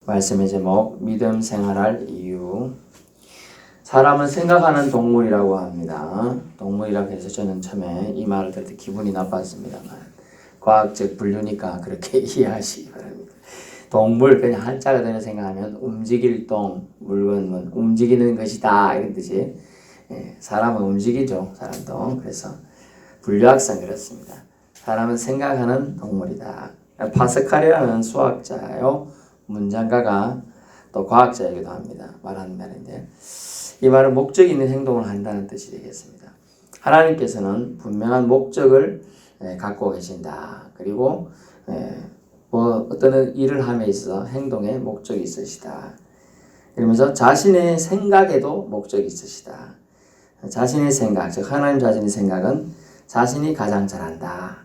말씀의 제목, 믿음 생활할 이유. 사람은 생각하는 동물이라고 합니다. 동물이라고 해서 저는 처음에 이 말을 들을 때 기분이 나빴습니다만 과학적 분류니까 그렇게 이해하시기 바랍니다. 동물, 그냥 한자가 되는 생각하면 움직일 동, 물건은 움직이는 것이다 이런 뜻이. 사람은 움직이죠, 사람도. 그래서 분류학상 그렇습니다. 사람은 생각하는 동물이다. 파스칼이라는 수학자요, 문장가가 또 과학자이기도 합니다. 말하는 말인데, 이 말은 목적이 있는 행동을 한다는 뜻이 되겠습니다. 하나님께서는 분명한 목적을 갖고 계신다. 그리고 어떤 일을 함에 있어서 행동에 목적이 있으시다. 그러면서 자신의 생각에도 목적이 있으시다. 자신의 생각, 즉 하나님 자신의 생각은 자신이 가장 잘한다.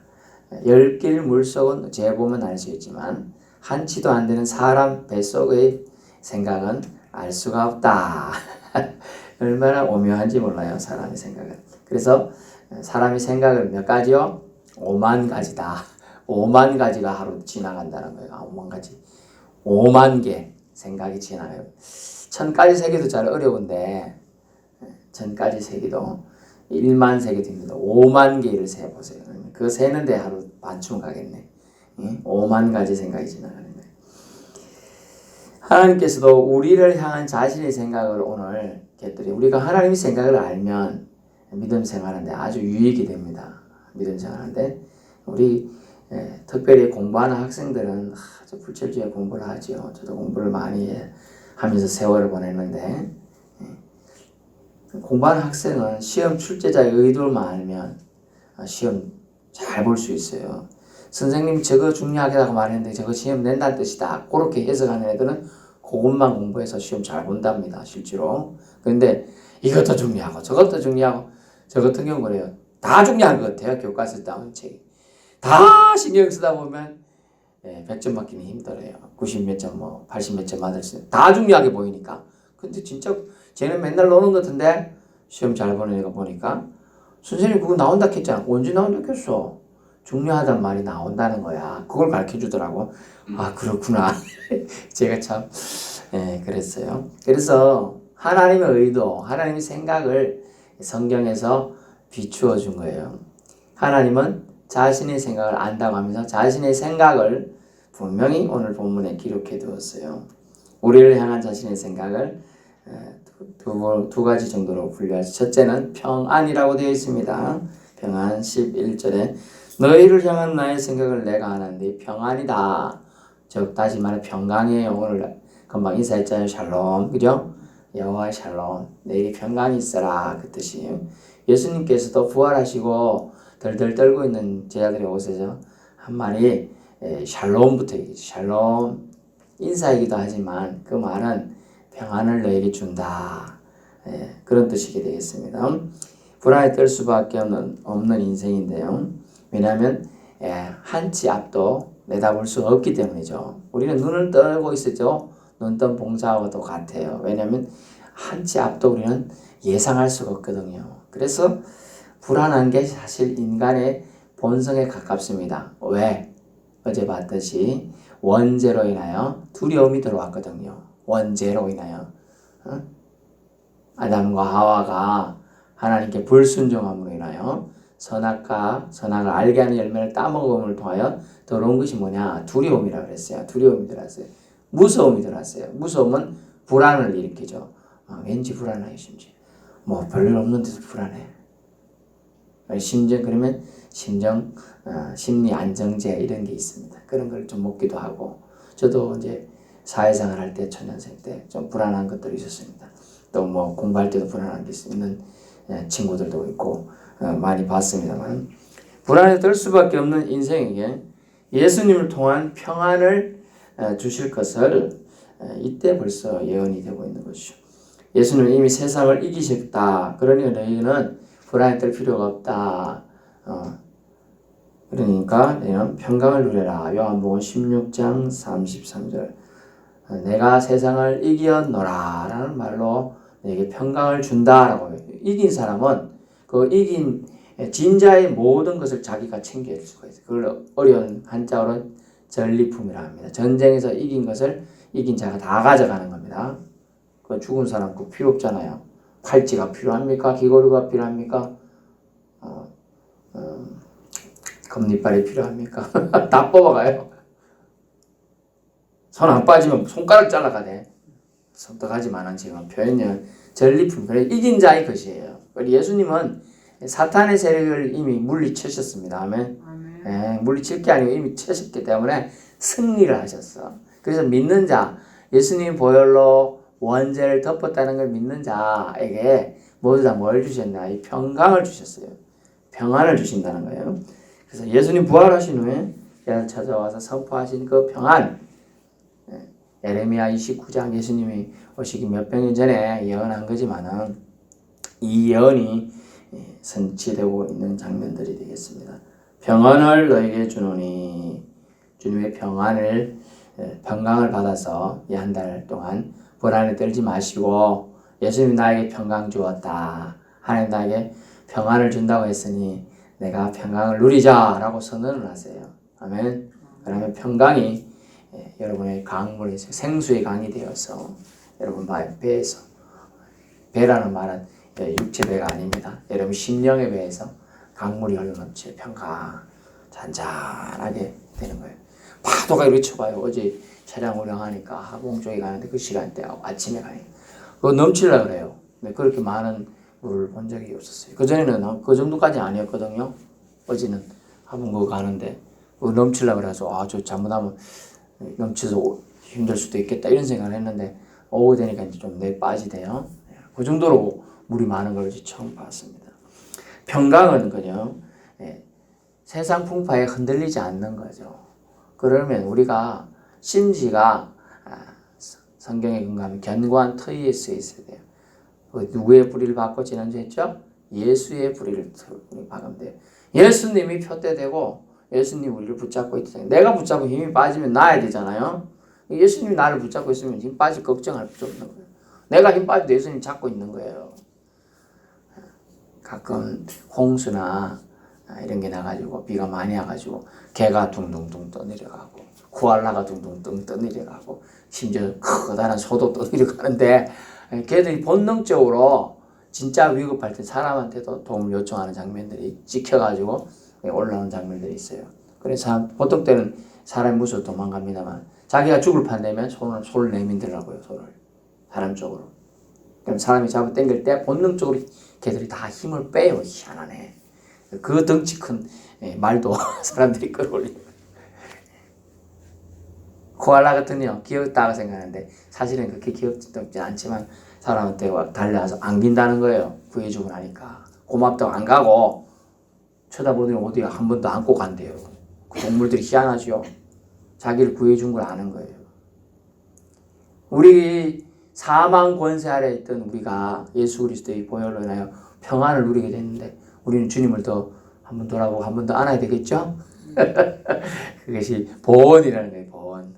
열길 물속은 재보면 알 수 있지만 한치도 안 되는 사람 뱃속의 생각은 알 수가 없다. 얼마나 오묘한지 몰라요, 사람의 생각은. 그래서 사람의 생각을 몇 가지요? 5만 가지다. 5만 가지가 하루 지나간다는 거예요. 5만 가지. 5만 개 생각이 지나가요. 1000가지 세기도 잘 어려운데 1000가지 세기도 1만 세기도 힘들다. 5만 개를 세보세요. 그거 세는데 하루 반쯤 가겠네. 5만 가지 생각이 지나가는 거예요. 하나님께서도 우리를 향한 자신의 생각을 오늘 곁들여, 우리가 하나님의 생각을 알면 믿음 생활하는데 아주 유익이 됩니다. 믿음 생활하는데 우리 특별히 공부하는 학생들은 아주 불철주야 공부를 하죠. 저도 공부를 많이 하면서 세월을 보냈는데, 공부하는 학생은 시험 출제자의 의도만 알면 시험 잘 볼 수 있어요. 선생님이 저거 중요하다고 말했는데 저거 시험 낸다는 뜻이다. 그렇게 해석하는 애들은 그것만 공부해서 시험 잘 본답니다. 실제로. 그런데 이것도 중요하고 저것도 중요하고, 저 같은 경우는 그래요. 다 중요한 것 같아요. 교과서 나온 책이. 다 신경 쓰다 보면 100점 맞기는 힘들어요. 90 몇 점, 80 몇 점 맞을 수 있어요. 다 중요하게 보이니까. 근데 진짜 쟤는 맨날 노는 것 같은데 시험 잘 보는 애가 보니까 선생님 그거 나온다 했잖아. 언제 나온다 했어? 중요하단 말이 나온다는 거야. 그걸 가르쳐 주더라고. 아, 그렇구나. 제가 참 그랬어요. 그래서 하나님의 의도, 하나님의 생각을 성경에서 비추어 준 거예요. 하나님은 자신의 생각을 안다고 하면서 자신의 생각을 분명히 오늘 본문에 기록해 두었어요. 우리를 향한 자신의 생각을 두 가지 정도로 분류하죠. 첫째는 평안이라고 되어 있습니다. 평안 11절에 너희를 향한 나의 생각을 내가 아는데 평안이다. 즉 다시 말해 평강이에요. 오늘 금방 인사했잖아요. 샬롬, 그죠? 여호와의 샬롬, 내일이 평강이 있어라, 그 뜻이에요. 예수님께서도 부활하시고 덜덜 떨고 있는 제자들이 오셔서 한 말이 샬롬부터 얘기죠. 샬롬, 인사이기도 하지만 그 말은 평안을 너에게 준다. 그런 뜻이게 되겠습니다. 불안에 떨 수밖에 없는 인생인데요. 왜냐하면 한치 앞도 내다볼 수 없기 때문이죠. 우리는 눈을 떨고 있었죠. 눈뜬 봉사하고도 같아요. 왜냐하면 한치 앞도 우리는 예상할 수가 없거든요. 그래서 불안한 게 사실 인간의 본성에 가깝습니다. 왜? 어제 봤듯이 원죄로 인하여 두려움이 들어왔거든요. 원죄로 인하여 아담과 하와가 하나님께 불순종함으로 인하여 선악을 알게 하는 열매를 따먹음을 통하여 들어온 것이 뭐냐? 두려움이라고 그랬어요. 두려움이 들어왔어요. 무서움이 들어왔어요. 무서움은 불안을 일으키죠. 왠지 불안해요. 심지어 별일 없는데도 불안해. 그러면 심리 안정제 이런 게 있습니다. 그런 걸 좀 먹기도 하고, 저도 이제 사회생활 할 때, 초년생 때 좀 불안한 것들이 있었습니다. 또 공부할 때도 불안한 게 있는 친구들도 있고 많이 봤습니다만, 불안에 들 수밖에 없는 인생에게 예수님을 통한 평안을 주실 것을 이때 벌써 예언이 되고 있는 것이죠. 예수님은 이미 세상을 이기셨다. 그러니 너희는 불안에 들 필요가 없다. 그러니까 너희는 평강을 누려라. 요한복음 16장 33절. 내가 세상을 이겼노라 라는 말로 내게 평강을 준다라고 해요. 이긴 사람은 그 이긴 진자의 모든 것을 자기가 챙길 수가 있어요. 그걸 어려운 한자어로 전리품이라 합니다. 전쟁에서 이긴 것을 이긴 자가 다 가져가는 겁니다. 그 죽은 사람 그 필요 없잖아요. 팔찌가 필요합니까? 귀걸이가 필요합니까? 검니빨이 필요합니까? 다 뽑아가요. 손 안 빠지면 손가락 잘라가네. 섬뜩하지만은 지금 표현은 전리품, 그래 이긴 자의 것이에요. 예수님은 사탄의 세력을 이미 물리치셨습니다. 아멘. 예, 물리칠 게 아니고 이미 치셨기 때문에 승리를 하셨어. 그래서 믿는 자, 예수님 보혈로 원죄를 덮었다는 걸 믿는 자에게 모두 다 뭘 주셨나? 이 평강을 주셨어요. 평안을 주신다는 거예요. 그래서 예수님 부활하신 후에 찾아와서 선포하신 그 평안, 예레미야 29장 예수님이 오시기 몇백 년 전에 예언한 거지만은 이 예언이 성취되고 있는 장면들이 되겠습니다. 평안을 너에게 주노니, 주님의 평강을 받아서 이 한 달 동안 불안에 떨지 마시고, 예수님이 나에게 평강 주었다, 하나님 나에게 평안을 준다고 했으니 내가 평강을 누리자라고 선언을 하세요. 아멘. 그러면 평강이 여러분의 강물이 생수의 강이 되어서 여러분 배에서, 배라는 말은 육체 배가 아닙니다. 여러분 심령의 배에서 강물이 흘러넘쳐 평강 잔잔하게 되는 거예요. 파도가 이렇게 쳐봐요. 어제 차량 운행하니까 하봉 쪽에 가는데 그 시간대하고 아침에 가니까 그거 넘치려고 그래요. 근데 그렇게 많은 물을 본 적이 없었어요. 그전에는 그 정도까지 아니었거든요. 어제는 하봉 그거 가는데 그거 넘치려고 그래서 저 잘못하면 넘쳐서 힘들 수도 있겠다 이런 생각을 했는데 오후 되니까 이제 좀 내 빠지대요. 그 정도로 물이 많은 걸 처음 봤습니다. 평강은 그냥 세상 풍파에 흔들리지 않는 거죠. 그러면 우리가 심지가 성경에 근거하면 견고한 터위에 쓰여 있어야 돼요. 누구의 뿌리를 받고 지난주에 했죠? 예수의 뿌리를 박으면 돼요. 예수님이 표대되고 예수님 우리를 붙잡고 있다. 내가 붙잡고 힘이 빠지면 나야 되잖아요. 예수님이 나를 붙잡고 있으면 힘 빠질 걱정할 필요 없는 거예요. 내가 힘 빠져도 예수님 잡고 있는 거예요. 가끔 홍수나 이런 게 나가지고 비가 많이 와가지고 개가 둥둥둥 떠내려가고 코알라가 둥둥둥 떠내려가고 심지어 커다란 소도 떠내려가는데 개들이 본능적으로 진짜 위급할 때 사람한테도 도움을 요청하는 장면들이 찍혀가지고 올라오는 장면들이 있어요. 그래서 보통 때는 사람이 무서워 도망갑니다만 자기가 죽을 판되면 손을 내민더라고요. 손을 사람 쪽으로. 그럼 사람이 잡아 당길 때 본능적으로 개들이 다 힘을 빼요. 희한하네. 그 덩치 큰 말도 사람들이 끌어올리고. 코알라 같은요 귀엽다고 생각하는데 사실은 그렇게 귀엽지 않지만 사람한테 달려와서 안긴다는 거예요. 구해주고 나니까 고맙다고 안 가고 쳐다보더니 어디 한 번도 안고 간대요. 그 동물들이 희한하죠. 자기를 구해준 걸 아는 거예요. 우리 사망 권세 아래 있던 우리가 예수 그리스도의 보혈로 인하여 평안을 누리게 됐는데 우리는 주님을 더 한 번 돌아보고 한 번 더 안아야 되겠죠? 그것이 보언이라는 거예요. 보언.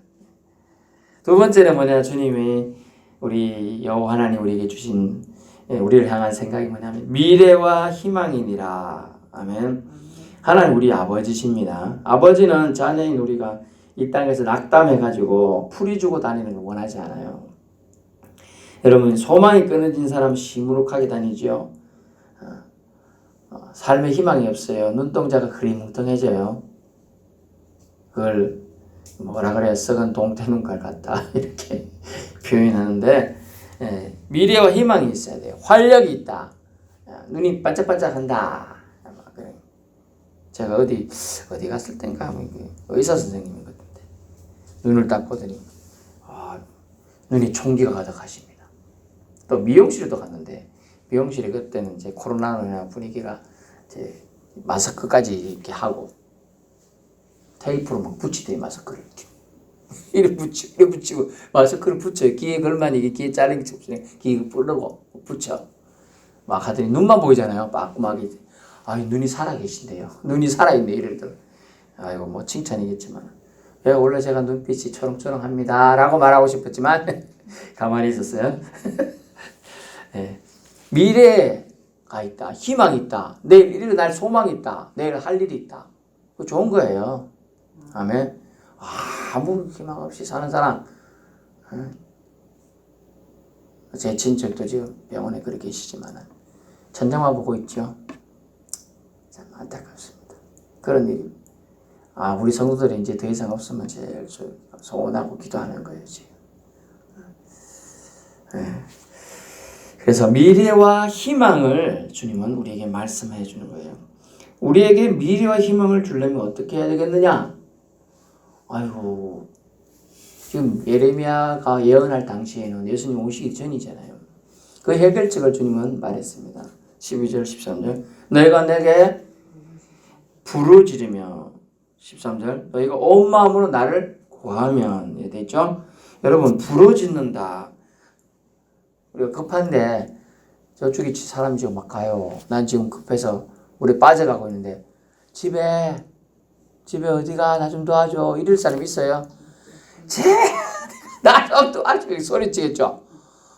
두 번째는 뭐냐, 주님이 우리 여호와 하나님 우리에게 주신 우리를 향한 생각이 뭐냐면 미래와 희망이니라. 아멘. 하나님 우리 아버지십니다. 아버지는 자녀인 우리가 이 땅에서 낙담해가지고 풀이 주고 다니는 걸 원하지 않아요. 여러분 소망이 끊어진 사람 시무룩하게 다니죠. 삶에 희망이 없어요. 눈동자가 그리 뭉텅해져요. 그걸 뭐라 그래야 썩은 동태눈깔 같다 이렇게 표현하는데 미래와 희망이 있어야 돼요. 활력이 있다. 눈이 반짝반짝한다. 제가 어디 갔을 땐가 의사 선생님인 것 같은데 눈을 딱 보더니 눈이 총기가 가득하십니다. 또 미용실에도 갔는데 미용실에 그때는 이제 코로나로 분위기가 이제 마스크까지 이렇게 하고 테이프로 막 붙이더니 마스크를 이렇게 붙이고 마스크를 붙여요. 귀에 걸만 이게 귀에 자른 게 없으니 귀에 뿌르고 붙여 막 하더니 눈만 보이잖아요. 빠꾸하게. 눈이 살아계신대요. 눈이 살아있네 이러더라고요. 아이고 뭐 칭찬이겠지만 원래 제가 눈빛이 초롱초롱합니다 라고 말하고 싶었지만 가만히 있었어요. 네. 미래가 있다. 희망이 있다. 내일 일어날 소망이 있다. 내일 할 일이 있다. 그거 좋은 거예요. 아멘. 아무 희망 없이 사는 사람 제 친척도 지금 병원에 그렇게 계시지만 천장만 보고 있죠. 참 안타깝습니다. 그런 일이 우리 성도들이 이제 더 이상 없으면 제일 소원하고 기도하는 거예요 지금. 그래서 미래와 희망을 주님은 우리에게 말씀해 주는 거예요. 우리에게 미래와 희망을 주려면 어떻게 해야 되겠느냐? 아이고, 지금 예레미야가 예언할 당시에는 예수님 오시기 전이잖아요. 그 해결책을 주님은 말했습니다. 12절 13절 너희가 내게 부르짖으며 13절 너희가 온 마음으로 나를 구하면 되죠. 여러분 부르짖는다. 우리가 급한데 저쪽에 사람이 지금 막 가요. 난 지금 급해서 물에 빠져가고 있는데 집에 어디가 나 좀 도와줘 이럴 사람 있어요? 나 좀 도와줘 소리치겠죠.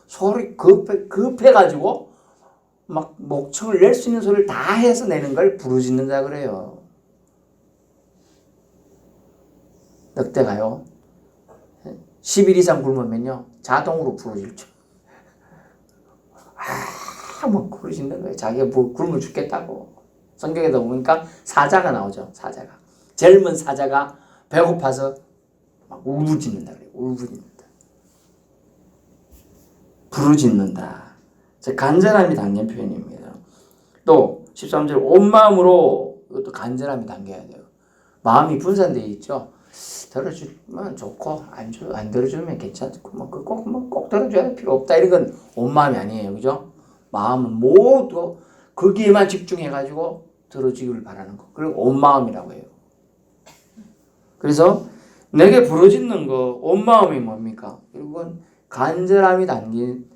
소리 급해가지고 막 목청을 낼 수 있는 소리를 다 해서 내는 걸 부르짖는다 그래요. 늑대가요 10일 이상 굶으면요 자동으로 부르짖죠. 뭐 부르짖는 거예요. 자기가 굶어 죽겠다고. 성경에도 보니까 사자가 나오죠. 사자가 젊은 사자가 배고파서 막 울부짖는다 그래요. 울부짖는다. 부르짖는다. 간절함이 담긴 표현입니다. 또 13절 온 마음으로 이것도 간절함이 담겨야 돼요. 마음이 분산되어 있죠. 들어주면 좋고 안 들어주면 괜찮고 꼭 들어줘야 할 필요 없다. 이런 건 온 마음이 아니에요. 그죠? 마음은 모두 거기에만 집중해가지고 들어주기를 바라는 거. 그리고 온 마음이라고 해요. 그래서 내게 부르짖는 거 온 마음이 뭡니까? 이건 간절함이 담긴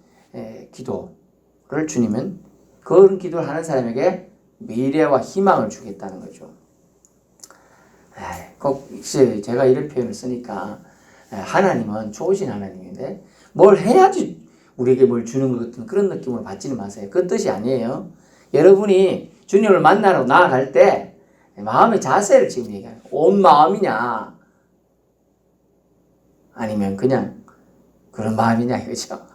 기도를 주님은 그런 기도를 하는 사람에게 미래와 희망을 주겠다는 거죠. 꼭 제가 이런 표현을 쓰니까 하나님은 좋으신 하나님인데 뭘 해야지 우리에게 뭘 주는 것 같은 그런 느낌을 받지는 마세요. 그 뜻이 아니에요. 여러분이 주님을 만나러 나아갈 때 마음의 자세를 지금 얘기해요. 온 마음이냐 아니면 그냥 그런 마음이냐 이거죠.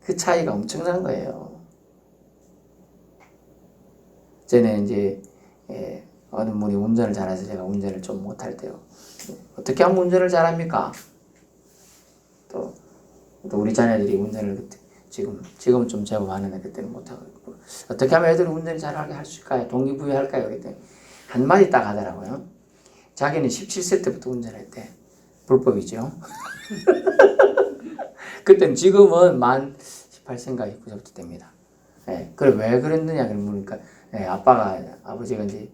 그 차이가 엄청난 거예요. 저는 이제 어느 분이 운전을 잘해서 제가 운전을 좀 못할 때요. 어떻게 하면 운전을 잘합니까? 또 우리 자녀들이 운전을 그때 지금은 좀 제법 하는데 그때는 못하고 어떻게 하면 애들이 운전을 잘하게 할 수 있을까요? 동기부여할까요? 그랬더니 한마디 딱 하더라고요. 자기는 17세 때부터 운전했대. 불법이죠. 그때는 지금은 만 18세인가 19세부터 됩니다. 그래 왜 그랬느냐 그러니까 아버지가 이제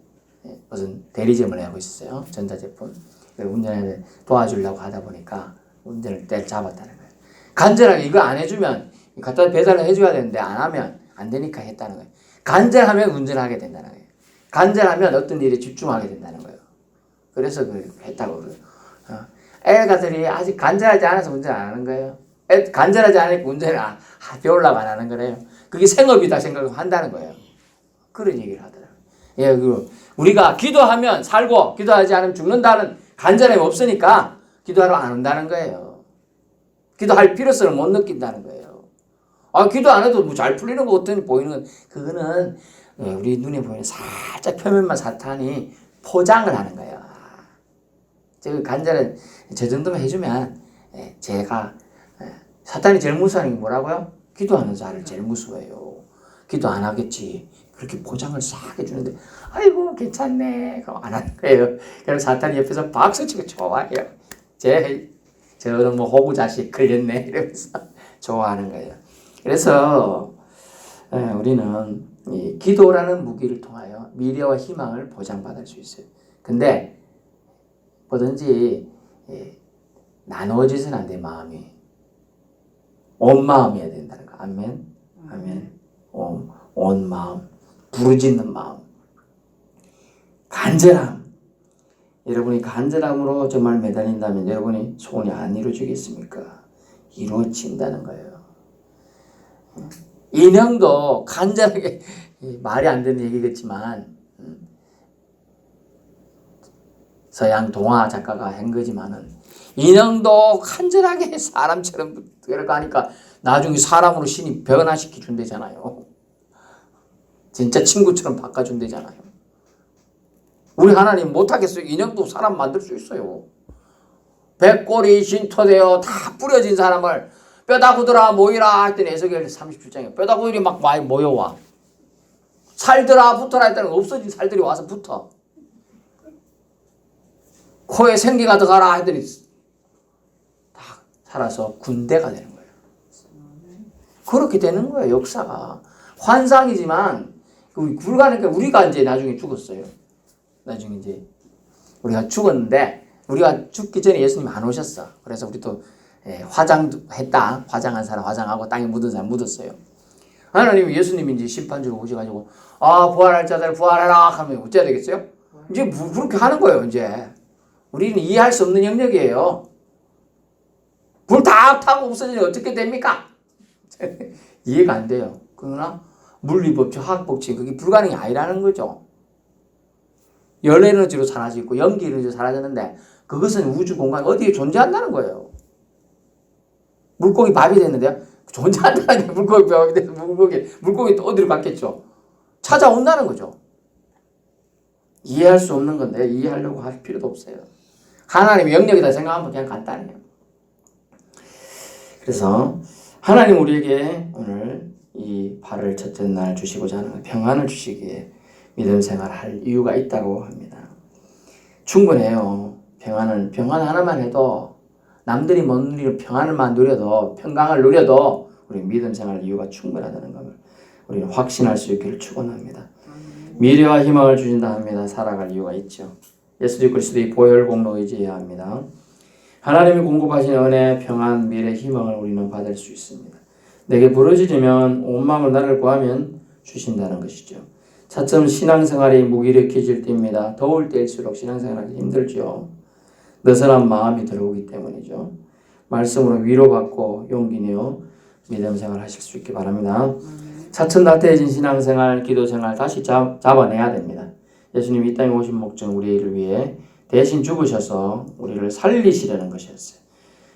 무슨 대리점을 하고 있었어요. 전자제품. 운전을 도와주려고 하다 보니까 운전을 때를 잡았다는 거예요. 간절하게 이거 안 해주면 갖다 배달을 해줘야 되는데 안 하면 안 되니까 했다는 거예요. 간절하면 운전을 하게 된다는 거예요. 간절하면 어떤 일에 집중하게 된다는 거예요. 그래서 했다고 그래요. 애가들이 아직 간절하지 않아서 운전 안 하는 거예요. 간절하지 않으니까 운전을 배우려고 안 하는 거래요. 그게 생업이다 생각을 한다는 거예요. 그런 얘기를 하더라고요. 우리가 기도하면 살고 기도하지 않으면 죽는다는 간절함이 없으니까 기도하러 안 온다는 거예요. 기도할 필요성을 못 느낀다는 거예요. 기도 안 해도 뭐 잘 풀리는 거 어떤 보이는 건 그거는 우리 눈에 보이는 살짝 표면만 사탄이 포장을 하는 거예요. 간절한 저 정도만 해주면 제가 사탄이 제일 무서워하는 게 뭐라고요? 기도하는 자를 제일 무서워해요. 기도 안 하겠지. 그렇게 포장을 싹 해주는데 아이고 괜찮네. 그럼 안 하는 거예요. 그래서 사탄이 옆에서 박수치고 좋아해요. 저는 뭐 호구 자식 걸렸네 이러면서 좋아하는 거예요. 그래서 우리는 이 기도라는 무기를 통하여 미래와 희망을 보장받을 수 있어요. 근데 뭐든지 나누어지서는 안 돼. 마음이 온 마음이어야 된다는 거. 아멘. 아멘. 온 마음, 부르짖는 마음, 간절함. 여러분이 간절함으로 정말 매달린다면 여러분이 소원이 안 이루어지겠습니까? 이루어진다는 거예요. 인형도 간절하게 말이 안 되는 얘기겠지만 서양 동화 작가가 한 거지만은 인형도 간절하게 사람처럼 들어가니까 나중에 사람으로 신이 변화시켜 준대잖아요. 진짜 친구처럼 바꿔준대잖아요. 우리 하나님 못하겠어요. 인형도 사람 만들 수 있어요. 백골이 진토되어 다 뿌려진 사람을 뼈다구들아 모이라 했더니 에스겔 37장에 뼈다구들이 막 많이 모여와. 살들아 붙어라 했더니 없어진 살들이 와서 붙어. 코에 생기가 들어가라 했더니 다 살아서 군대가 되는 거예요. 그렇게 되는 거예요. 역사가. 환상이지만 불가능하니까 우리가 이제 나중에 죽었어요. 나중에 이제 우리가 죽었는데 우리가 죽기 전에 예수님 안 오셨어. 그래서 우리도 화장도 했다. 화장한 사람 화장하고 땅에 묻은 사람 묻었어요. 하나님이 예수님이 이제 심판주로 오셔가지고 부활할 자들 부활하라 하면 어째야 되겠어요? 이제 그렇게 하는 거예요. 이제 우리는 이해할 수 없는 영역이에요. 불 다 타고 없어지면 어떻게 됩니까? 이해가 안 돼요. 그러나 물리법칙, 화학법칙 그게 불가능이 아니라는 거죠. 열 에너지로 사라지고 연기 에너지로 사라졌는데 그것은 우주 공간 어디에 존재한다는 거예요. 물고기 밥이 됐는데요. 존재한다는 게 물고기 밥이 돼서 물고기 또 어디로 갔겠죠. 찾아온다는 거죠. 이해할 수 없는 건데 이해하려고 할 필요도 없어요. 하나님의 영역이다 생각하면 그냥 간단해요. 그래서 하나님 우리에게 오늘 이 8월 첫째 날 주시고자 하는 평안을 주시기에 믿음 생활할 이유가 있다고 합니다. 충분해요. 평안 하나만 해도 남들이 못 누리는 평안을만 누려도 평강을 누려도 우리 믿음 생활 이유가 충분하다는 것을 우리는 확신할 수 있기를 축원합니다. 미래와 희망을 주신다 합니다. 살아갈 이유가 있죠. 예수 그리스도의 보혈 공로 의지해야 합니다. 하나님이 공급하신 은혜, 평안, 미래, 희망을 우리는 받을 수 있습니다. 내게 부르짖으면 온 마음으로 나를 구하면 주신다는 것이죠. 차츰 신앙생활이 무기력해질 때입니다. 더울 때일수록 신앙생활하기 힘들죠. 느슨한 마음이 들어오기 때문이죠. 말씀으로 위로받고 용기 내어 믿음 생활 하실 수 있기 바랍니다. 차츰 나태해진 신앙생활, 기도생활 다시 잡아내야 됩니다. 예수님이 이 땅에 오신 목적 우리를 위해 대신 죽으셔서 우리를 살리시려는 것이었어요.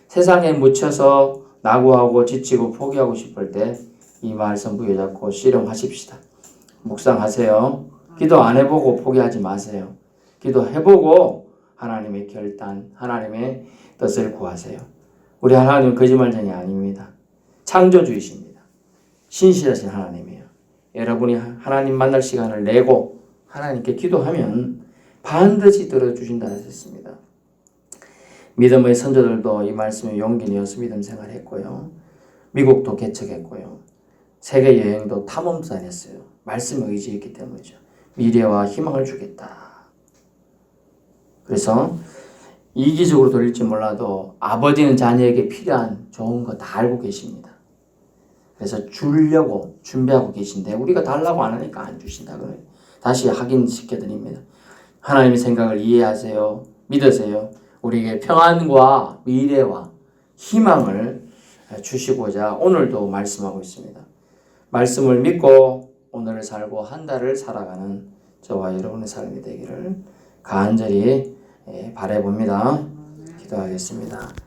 세상에 묻혀서 낙오하고 지치고 포기하고 싶을 때 이 말씀 부여잡고 실행하십시다. 묵상하세요. 기도 안 해보고 포기하지 마세요. 기도해보고 하나님의 결단, 하나님의 뜻을 구하세요. 우리 하나님은 거짓말쟁이 아닙니다. 창조주이십니다. 신실하신 하나님이에요. 여러분이 하나님 만날 시간을 내고 하나님께 기도하면 반드시 들어주신다 하셨습니다. 믿음의 선조들도 이 말씀에 용기 내어서 믿음 생활했고요. 미국도 개척했고요. 세계 여행도 탐험도 다녔어요. 말씀에 의지했기 때문이죠. 미래와 희망을 주겠다. 그래서 이기적으로 돌릴지 몰라도 아버지는 자녀에게 필요한 좋은 거 다 알고 계십니다. 그래서 주려고 준비하고 계신데 우리가 달라고 안 하니까 안 주신다. 다시 확인시켜드립니다. 하나님의 생각을 이해하세요. 믿으세요. 우리에게 평안과 미래와 희망을 주시고자 오늘도 말씀하고 있습니다. 말씀을 믿고 오늘을 살고 한 달을 살아가는 저와 여러분의 삶이 되기를 간절히 바라봅니다. 기도하겠습니다.